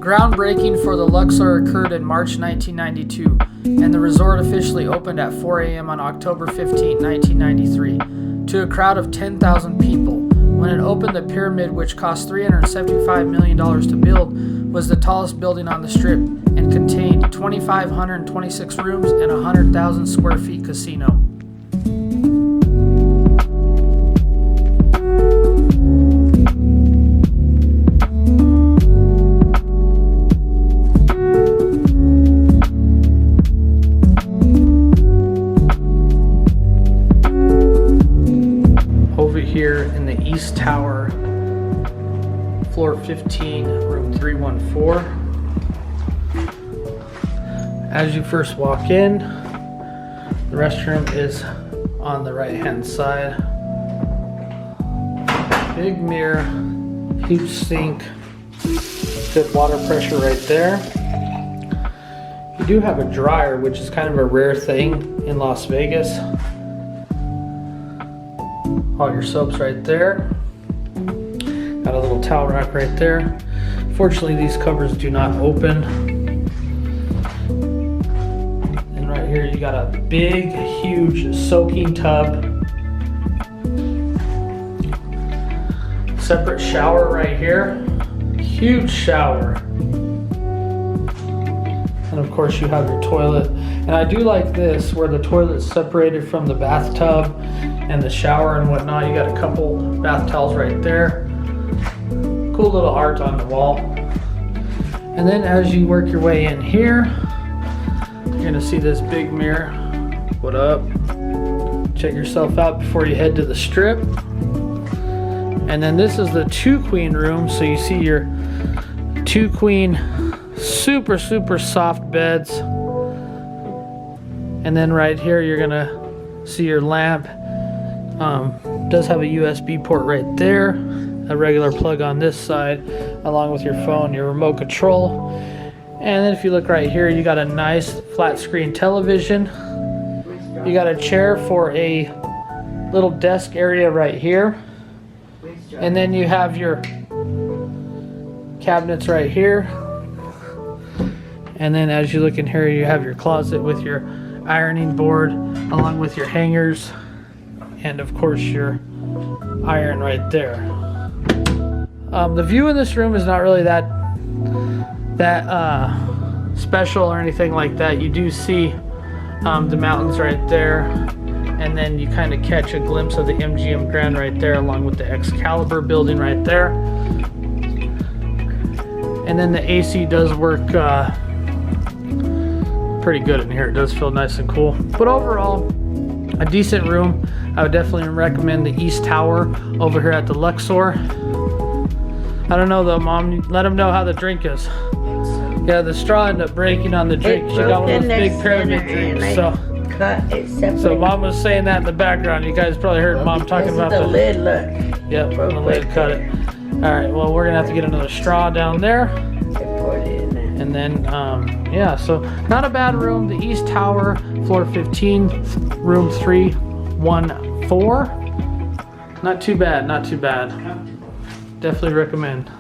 Groundbreaking for the Luxor occurred in March 1992, and the resort officially opened at 4 a.m. on October 15, 1993, to a crowd of 10,000 people. When it opened, the pyramid, which cost $375 million to build, was the tallest building on the Strip and contained 2,526 rooms and a 100,000 square feet casino. Over here in the East Tower, floor 15, room 314. As you first walk in, the restroom is on the right hand side. Big mirror, huge sink, good water pressure right there. You do have a dryer, which is kind of a rare thing in Las Vegas. All your soaps right there. Got a little towel rack right there. Fortunately, these covers do not open. And right here, you got a big, huge soaking tub. Separate shower right here. Huge shower. And of course, you have your toilet. And I do like this, where the toilet's separated from the bathtub and the shower and whatnot. You got a couple bath towels right there. Cool little art on the wall. And then as you work your way in here, you're gonna see this big mirror. What up? Check yourself out before you head to the Strip. And then this is the 2-queen room. So you see your 2-queen, super soft beds. And then right here, you're gonna see your lamp. Does have a USB port right there, a regular plug on this side, along with your phone, your remote control. And then if you look right here, you got a nice flat screen television. You got a chair for a little desk area right here. And then you have your cabinets right here. And then as you look in here, you have your closet with your ironing board, along with your hangers. And of course your iron right there. The view in this room is not really that special or anything like that. You do see the mountains right there, and then you kind of catch a glimpse of the MGM Grand right there, along with the Excalibur building right there. And then the AC does work pretty good in here. It does feel nice and cool. But overall, a decent room. I would definitely recommend the East Tower over here at the Luxor. I don't know though, Mom. Let them know how the drink is. Yeah, the straw ended up breaking on the drink. She got one of those big pyramid drinks. So Mom was saying that in the background. You guys probably heard Mom talking about the lid. Look. Yep, the lid cut it. All right. Well, we're gonna have to get another straw down there. And then, yeah, so not a bad room. The East Tower, floor 15, room 314. Not too bad, not too bad. Definitely recommend.